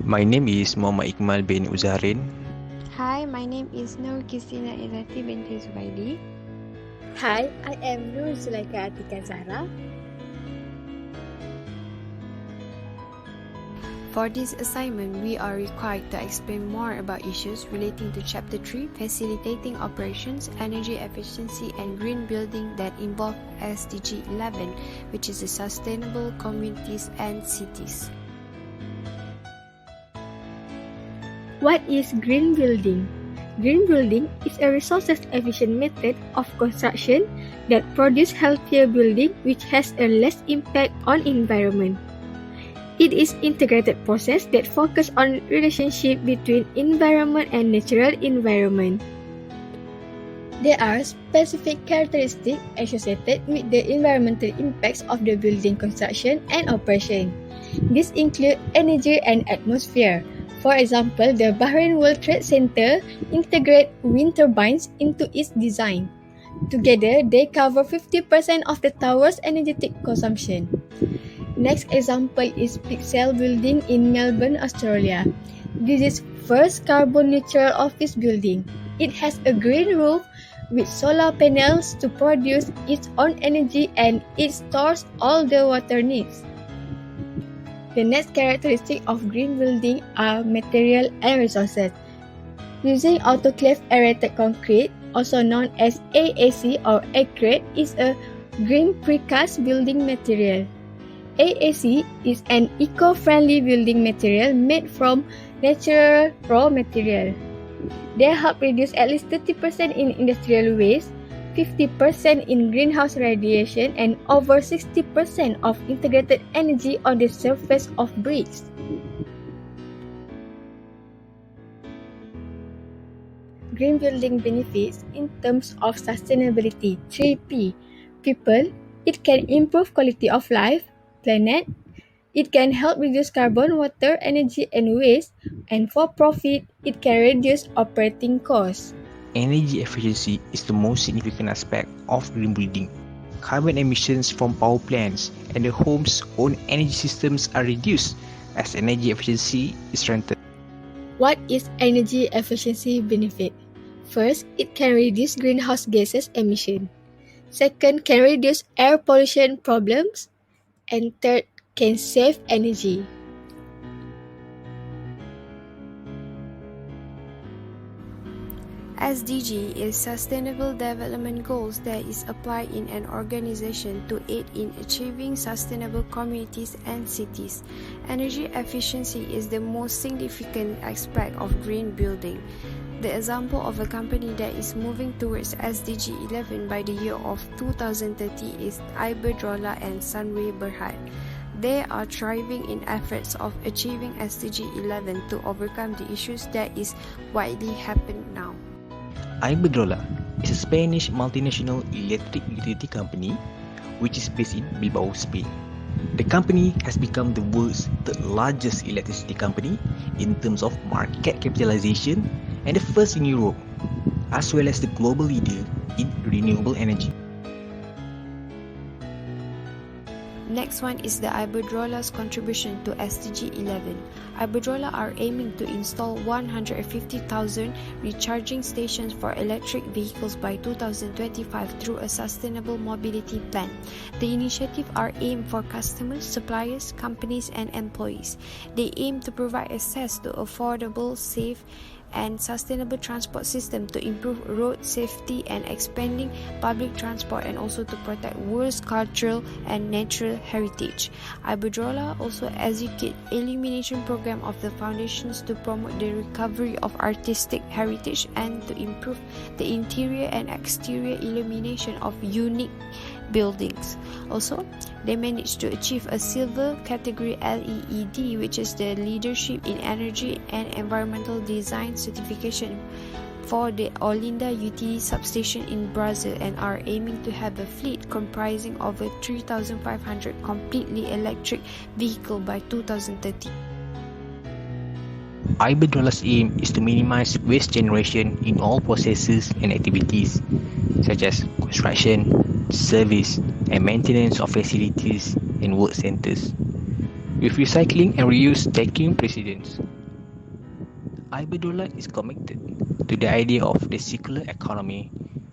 My name is Muhammad Iqmal bin Uzarin. Hi, my name is Nur Kisina Izati binti Zubaidi. Hi, I am Nur Zulaika Atika Zahra. For this assignment, we are required to explain more about issues relating to Chapter 3, Facilitating Operations, Energy Efficiency and Green Building that involve SDG 11, which is the Sustainable Communities and Cities. What is green building? Green building is a resources-efficient method of construction that produces healthier building which has a less impact on environment. It is integrated process that focus on relationship between environment and natural environment. There are specific characteristics associated with the environmental impacts of the building construction and operation. These include energy and atmosphere. For example, the Bahrain World Trade Center integrates wind turbines into its design. Together, they cover 50% of the tower's energetic consumption. Next example is Pixel Building in Melbourne, Australia. This is first carbon neutral office building. It has a green roof with solar panels to produce its own energy and it stores all the water needs. The next characteristic of green building are material and resources. Using autoclave aerated concrete, also known as AAC or ACRED, is a green precast building material. AAC is an eco-friendly building material made from natural raw material. They help reduce at least 30% in industrial waste, 50% in greenhouse radiation, and over 60% of integrated energy on the surface of bricks. Green building benefits in terms of sustainability. 3P. People, it can improve quality of life. Planet, it can help reduce carbon, water, energy, and waste. And for profit, it can reduce operating costs. Energy efficiency is the most significant aspect of green building. Carbon emissions from power plants and the home's own energy systems are reduced as energy efficiency is strengthened. What is energy efficiency benefit? First, it can reduce greenhouse gases emission. Second, can reduce air pollution problems. And third, can save energy. SDG is Sustainable Development Goals that is applied in an organization to aid in achieving sustainable communities and cities. Energy efficiency is the most significant aspect of green building. The example of a company that is moving towards SDG 11 by the year of 2030 is Iberdrola and Sunway Berhad. They are thriving in efforts of achieving SDG 11 to overcome the issues that is widely happening now. Iberdrola is a Spanish multinational electric utility company which is based in Bilbao, Spain. The company has become the world's third largest electricity company in terms of market capitalization and the first in Europe, as well as the global leader in renewable energy. Next one is the Iberdrola's contribution to SDG 11. Iberdrola are aiming to install 150,000 recharging stations for electric vehicles by 2025 through a sustainable mobility plan. The initiative are aimed for customers, suppliers, companies, and employees. They aim to provide access to affordable, safe, and sustainable transport system to improve road safety and expanding public transport and also to protect world's cultural and natural heritage. Iberdrola also execute illumination program of the foundations to promote the recovery of artistic heritage and to improve the interior and exterior illumination of unique buildings. Also, they managed to achieve a silver category LEED, which is the leadership in energy and environmental design certification for the Olinda utility substation in Brazil, and are aiming to have a fleet comprising over 3,500 completely electric vehicles by 2030. Iberdrola's aim is to minimize waste generation in all processes and activities, such as construction, service, and maintenance of facilities and work centers. with recycling and reuse taking precedence. Iberdrola is committed to the idea of the circular economy,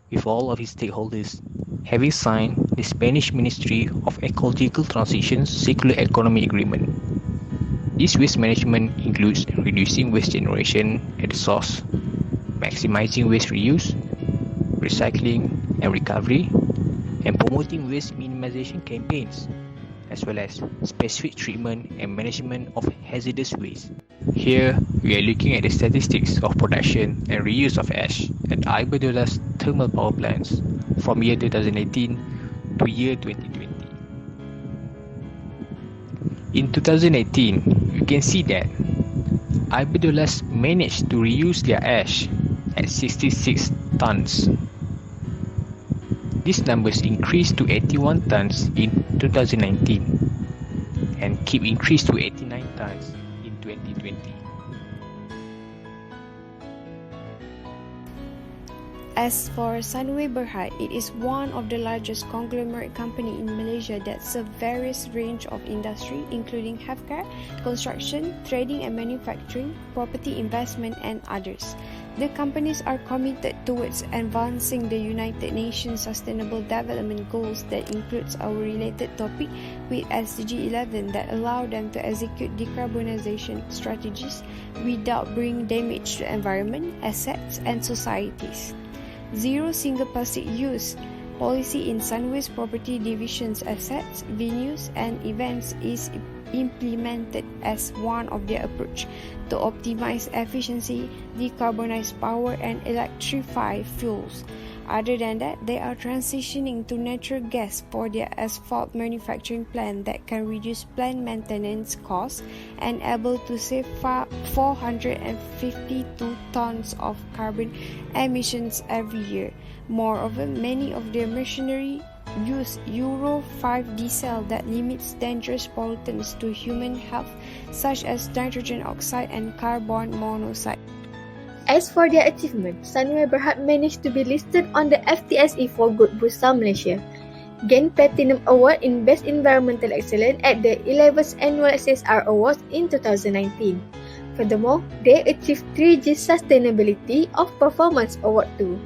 with all of its stakeholders having signed the Spanish Ministry of Ecological Transition's Circular Economy Agreement. This waste management includes reducing waste generation at the source, maximizing waste reuse, recycling and recovery, and promoting waste minimization campaigns, as well as specific treatment and management of hazardous waste. Here, we are looking at the statistics of production and reuse of ash at Iberdrola's thermal power plants from year 2018 to year 2020. In 2018, you can see that Iberdrola's managed to reuse their ash at 66 tons. These numbers increased to 81 tons in 2019 and keep increased to 89 tons in 2020. As for Sunway Berhad, it is one of the largest conglomerate company in Malaysia that serve various range of industry including healthcare, construction, trading and manufacturing, property investment and others. The companies are committed towards advancing the United Nations Sustainable Development Goals that includes our related topic with SDG 11 that allow them to execute decarbonization strategies without bringing damage to environment, assets and societies. Zero single plastic use policy in Sunway's property division's assets, venues and events is implemented as one of their approach to optimize efficiency, decarbonize power and electrify fuels. Other than that, they are transitioning to natural gas for their asphalt manufacturing plant that can reduce plant maintenance costs and able to save 452 tons of carbon emissions every year. Moreover, many of their machinery use Euro 5 diesel that limits dangerous pollutants to human health such as nitrogen oxide and carbon monoxide. As for their achievement, Sunway Berhad managed to be listed on the FTSE for Good Bursa Malaysia, gained Platinum Award in Best Environmental Excellence at the 11th Annual CSR Awards in 2019. Furthermore, they achieved 3G Sustainability of Performance Award too.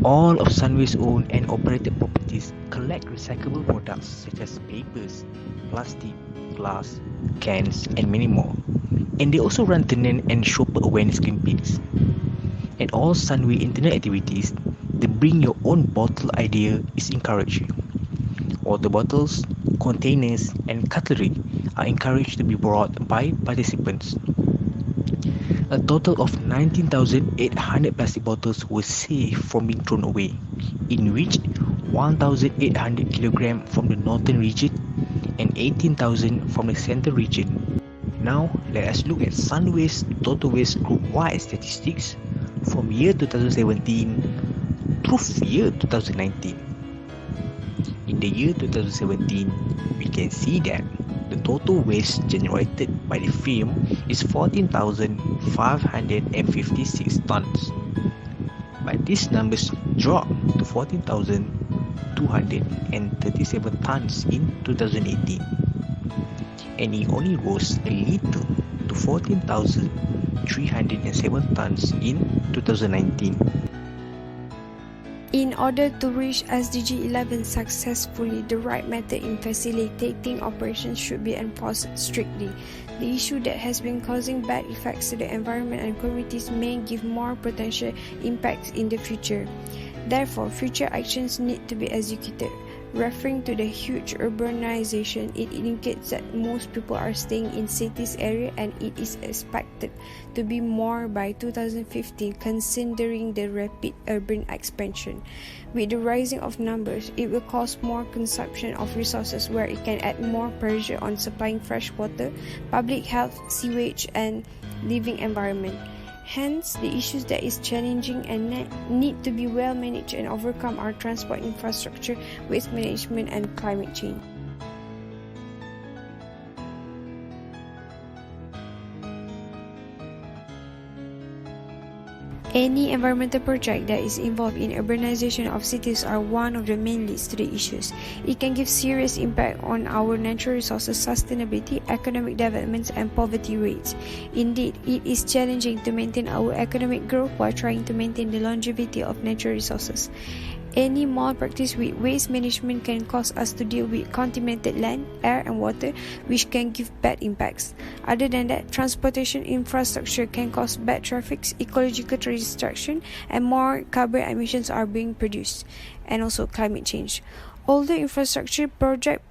All of Sunway's owned and operated properties collect recyclable products such as papers, plastic, glass, cans and many more. And they also run tenant and shopper awareness campaigns. At all Sunway internet activities, the bring your own bottle idea is encouraged. Water bottles, containers and cutlery are encouraged to be brought by participants. A total of 19,800 plastic bottles were saved from being thrown away, in which 1,800 kg from the northern region and 18,000 from the central region. Now, let us look at Sunway's total waste group-wide statistics from year 2017 through year 2019. In the year 2017, we can see that the total waste generated by the firm is 14,556 tons. But these numbers dropped to 14,237 tons in 2018. And it only rose a little to 14,307 tons in 2019. In order to reach SDG 11 successfully, the right method in facilitating operations should be enforced strictly. The issue that has been causing bad effects to the environment and communities may give more potential impacts in the future. Therefore, future actions need to be executed. Referring to the huge urbanization, it indicates that most people are staying in cities area and it is expected to be more by 2050 considering the rapid urban expansion. With the rising of numbers, it will cause more consumption of resources where it can add more pressure on supplying fresh water, public health, sewage and living environment. Hence, the issues that is challenging and need to be well managed and overcome are transport infrastructure, waste management and climate change. Any environmental project that is involved in urbanization of cities are one of the main leads to the issues. It can give serious impact on our natural resources, sustainability, economic developments, and poverty rates. Indeed, it is challenging to maintain our economic growth while trying to maintain the longevity of natural resources. Any malpractice with waste management can cause us to deal with contaminated land, air, and water, which can give bad impacts. Other than that, transportation infrastructure can cause bad traffic, ecological destruction, and more carbon emissions are being produced, and also climate change. Although infrastructure project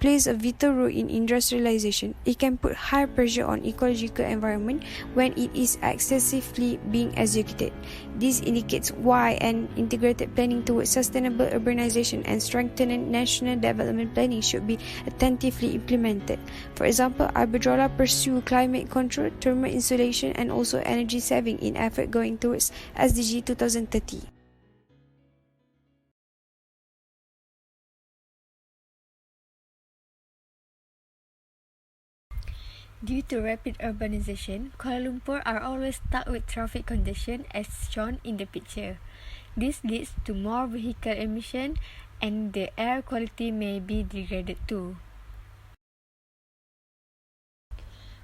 plays a vital role in industrialization, it can put high pressure on ecological environment when it is excessively being executed. This indicates why an integrated planning towards sustainable urbanization and strengthened national development planning should be attentively implemented. For example, Iberdrola pursue climate control, thermal insulation, and also energy saving in effort going towards SDG 2030. Due to rapid urbanization, Kuala Lumpur are always stuck with traffic congestion as shown in the picture. This leads to more vehicle emission and the air quality may be degraded too.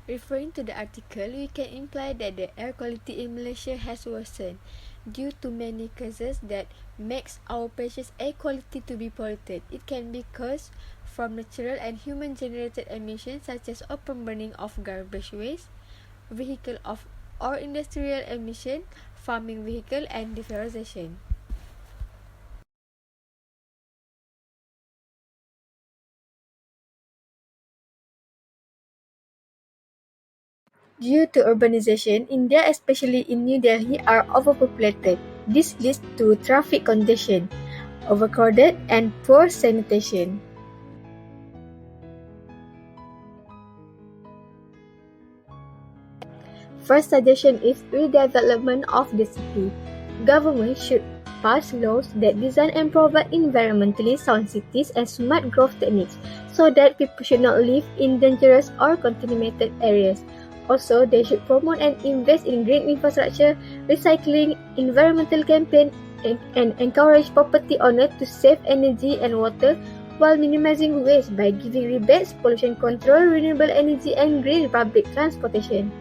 Referring to the article, we can imply that the air quality in Malaysia has worsened due to many causes that makes our precious air quality to be polluted. It can be caused from natural and human-generated emissions such as open burning of garbage waste, vehicle of or industrial emission, farming vehicle, and deforestation. Due to urbanization, India, especially in New Delhi, are overpopulated. This leads to traffic congestion, overcrowded, and poor sanitation. First suggestion is redevelopment of the city. Government should pass laws that design and provide environmentally sound cities and smart growth techniques so that people should not live in dangerous or contaminated areas. Also, they should promote and invest in green infrastructure, recycling, environmental campaign, and encourage property owners to save energy and water while minimizing waste by giving rebates, pollution control, renewable energy, and green public transportation.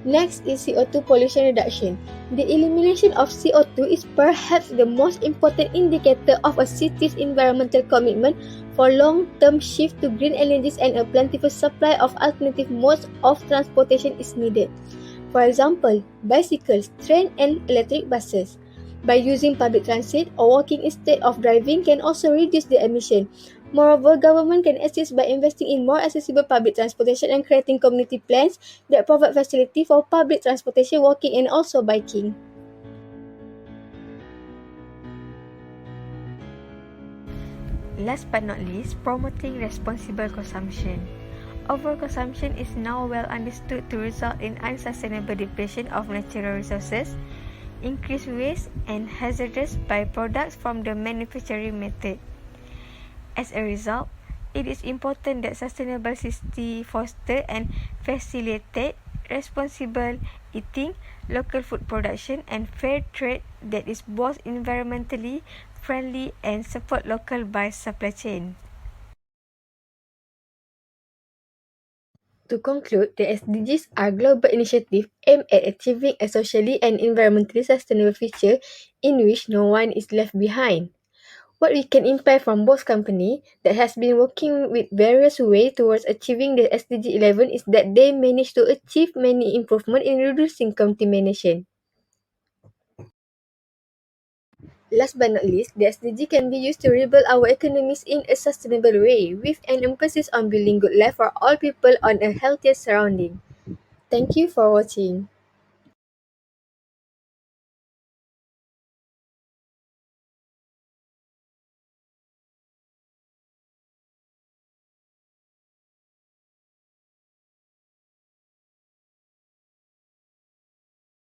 Next is CO2 pollution reduction. The elimination of CO2 is perhaps the most important indicator of a city's environmental commitment for long-term shift to green energies, and a plentiful supply of alternative modes of transportation is needed. For example, bicycles, train, and electric buses. By using public transit or walking instead of driving can also reduce the emission. Moreover, government can assist by investing in more accessible public transportation and creating community plans that provide facility for public transportation, walking, and also biking. Last but not least, promoting responsible consumption. Overconsumption is now well understood to result in unsustainable depletion of natural resources, increased waste, and hazardous byproducts from the manufacturing method. As a result, it is important that sustainable city foster and facilitate responsible eating, local food production, and fair trade that is both environmentally friendly and support local by supply chain. To conclude, the SDGs are global initiatives aimed at achieving a socially and environmentally sustainable future in which no one is left behind. What we can imply from both companies that has been working with various ways towards achieving the SDG 11 is that they managed to achieve many improvements in reducing contamination. Last but not least, the SDG can be used to rebuild our economies in a sustainable way, with an emphasis on building good life for all people on a healthier surrounding. Thank you for watching.